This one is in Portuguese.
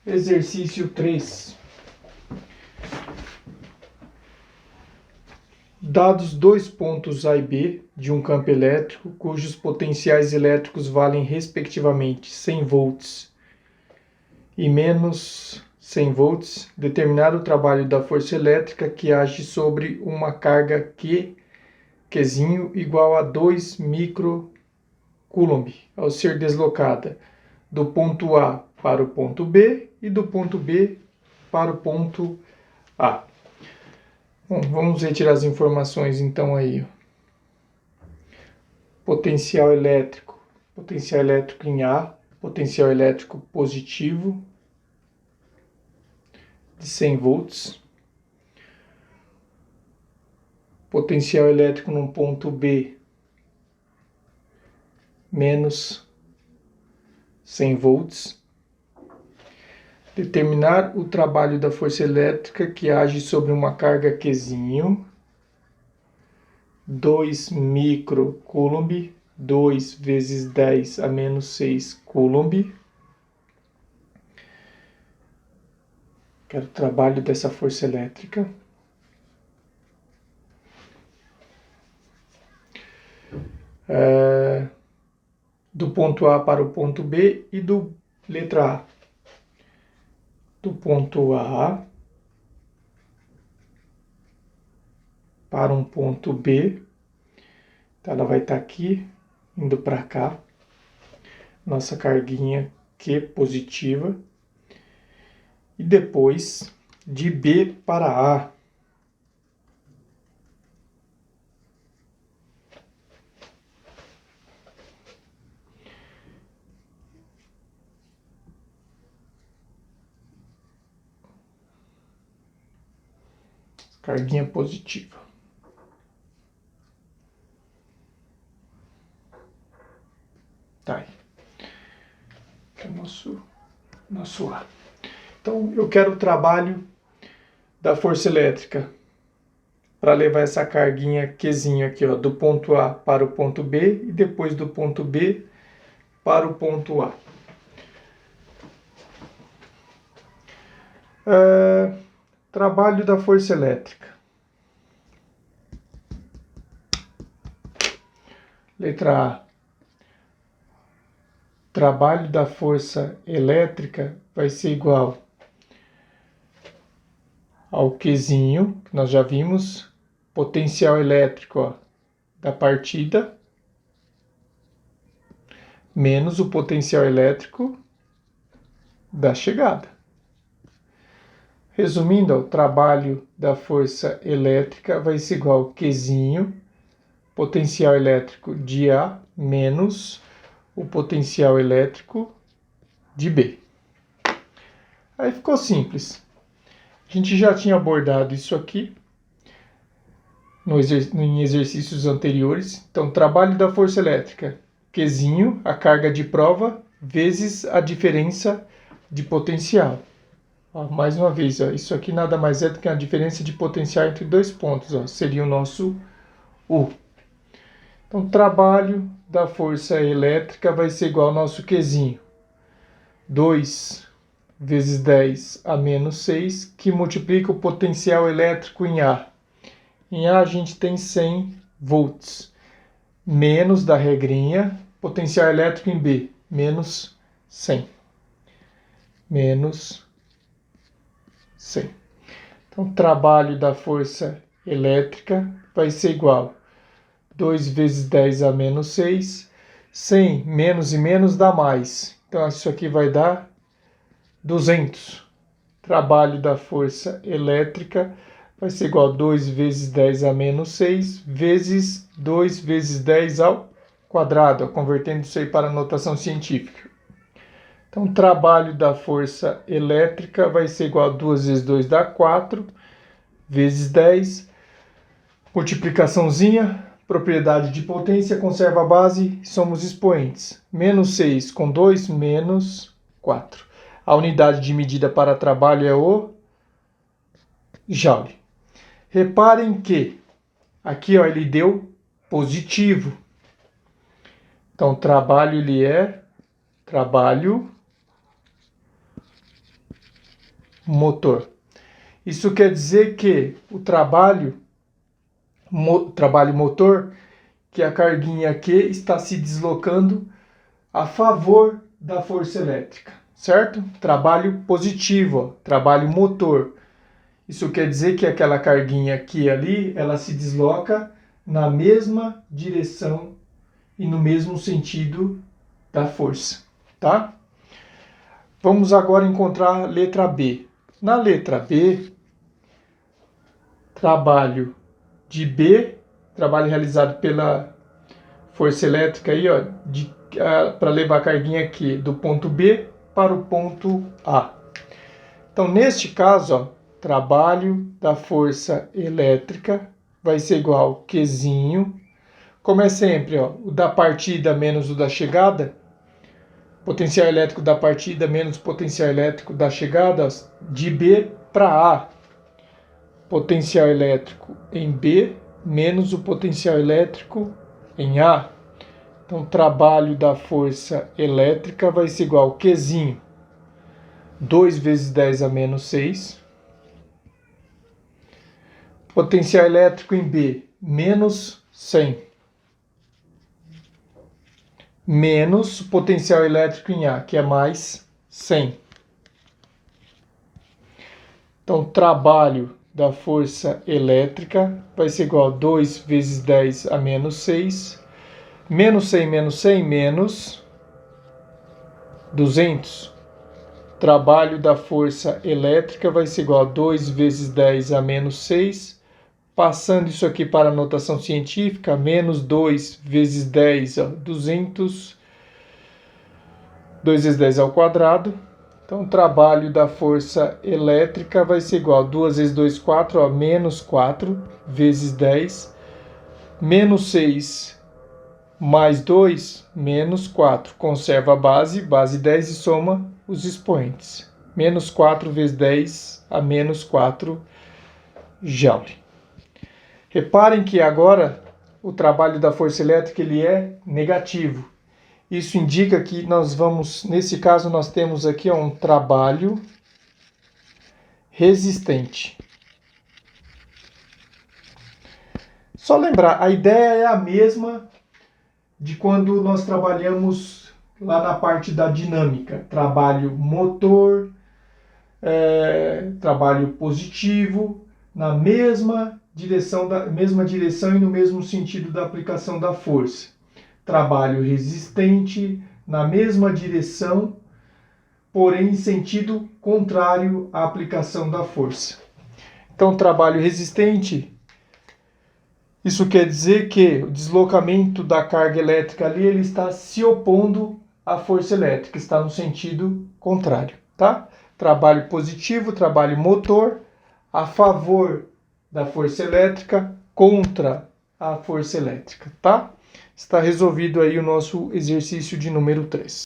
Exercício 3. Dados dois pontos A e B de um campo elétrico, cujos potenciais elétricos valem respectivamente 100 volts e menos 100 volts, determinar o trabalho da força elétrica que age sobre uma carga Qzinho igual a 2 microcoulomb ao ser deslocada do ponto A para o ponto B e do ponto B para o ponto A. Bom, vamos retirar as informações então aí. Potencial elétrico em A, potencial elétrico positivo de 100 volts. Potencial elétrico no ponto B, menos 100 volts. Determinar o trabalho da força elétrica que age sobre uma carga Qzinho, 2 microcoulomb, 2 vezes 10 a menos 6 coulomb. Quero o trabalho dessa força elétrica. Do ponto A para o ponto B e do letra A. Do ponto A para um ponto B. Então ela vai estar aqui, indo para cá. Nossa carguinha Q positiva. E depois de B para A. Carguinha positiva. Tá aí. Que é o nosso A. Então, eu quero o trabalho da força elétrica para levar essa carguinha Qzinho aqui, ó, do ponto A para o ponto B e depois do ponto B para o ponto A. Trabalho da força elétrica. Letra A. Trabalho da força elétrica vai ser igual ao Qzinho, que nós já vimos, potencial elétrico, ó, da partida, menos o potencial elétrico da chegada. Resumindo, o trabalho da força elétrica vai ser igual ao Qzinho, potencial elétrico de A, menos o potencial elétrico de B. Aí ficou simples. A gente já tinha abordado isso aqui em exercícios anteriores. Então, trabalho da força elétrica, Qzinho, a carga de prova, vezes a diferença de potencial. Ó, mais uma vez, ó, isso aqui nada mais é do que a diferença de potencial entre dois pontos. Ó, seria o nosso U. Então, trabalho da força elétrica vai ser igual ao nosso Qzinho. 2 vezes 10 a menos 6, que multiplica o potencial elétrico em A. Em A a gente tem 100 volts, menos da regrinha, potencial elétrico em B, menos 100. Menos 100. Então, trabalho da força elétrica vai ser igual a 2 vezes 10 a menos 6. 100 menos e menos dá mais. Então, isso aqui vai dar 200. Trabalho da força elétrica vai ser igual a 2 vezes 10 a menos 6 vezes 2 vezes 10 ao quadrado, convertendo isso aí para a notação científica. Então, o trabalho da força elétrica vai ser igual a 2 vezes 2 dá 4, vezes 10, multiplicaçãozinha, propriedade de potência, conserva a base, somos expoentes. Menos 6 com 2, menos 4. A unidade de medida para trabalho é o joule. Reparem que aqui, ó, ele deu positivo. Então, trabalho ele é trabalho motor. Isso quer dizer que o trabalho motor, que a carguinha Q está se deslocando a favor da força elétrica, certo? Trabalho positivo, ó, trabalho motor. Isso quer dizer que aquela carguinha Q ali, ela se desloca na mesma direção e no mesmo sentido da força, tá? Vamos agora encontrar a letra B. Na letra B, trabalho de B, trabalho realizado pela força elétrica aí, ó, para levar a carguinha aqui do ponto B para o ponto A. Então, neste caso, ó, trabalho da força elétrica vai ser igual ao Qzinho. Como é sempre, ó, o da partida menos o da chegada, potencial elétrico da partida menos potencial elétrico da chegada, ó, de B para A. Potencial elétrico em B menos o potencial elétrico em A. Então, trabalho da força elétrica vai ser igual ao Qzinho. 2 vezes 10 a menos 6. Potencial elétrico em B, menos 100. Menos o potencial elétrico em A, que é mais 100. Então, trabalho da força elétrica vai ser igual a 2 vezes 10 a menos 6. Menos 100 menos 100, menos 200. Trabalho da força elétrica vai ser igual a 2 vezes 10 a menos 6. Passando isso aqui para a notação científica, menos 2 vezes 10, ó, 200. 2 vezes 10 ao quadrado. Então, o trabalho da força elétrica vai ser igual a 2 vezes 2, 4, ó, menos 4 vezes 10. Menos 6 mais 2, menos 4. Conserva a base 10 e soma os expoentes. Menos 4 vezes 10 a menos 4 joule. Reparem que agora o trabalho da força elétrica ele é negativo. Isso indica que nós vamos, nesse caso nós temos aqui um trabalho resistente. Só lembrar, a ideia é a mesma de quando nós trabalhamos lá na parte da dinâmica. Trabalho motor, trabalho positivo, na mesma direção e no mesmo sentido da aplicação da força. Trabalho resistente, na mesma direção, porém em sentido contrário à aplicação da força. Então, trabalho resistente, isso quer dizer que o deslocamento da carga elétrica ali ele está se opondo à força elétrica, está no sentido contrário, tá? Trabalho positivo, trabalho motor, a favor da força elétrica, contra a força elétrica, tá? Está resolvido aí o nosso exercício de número 3.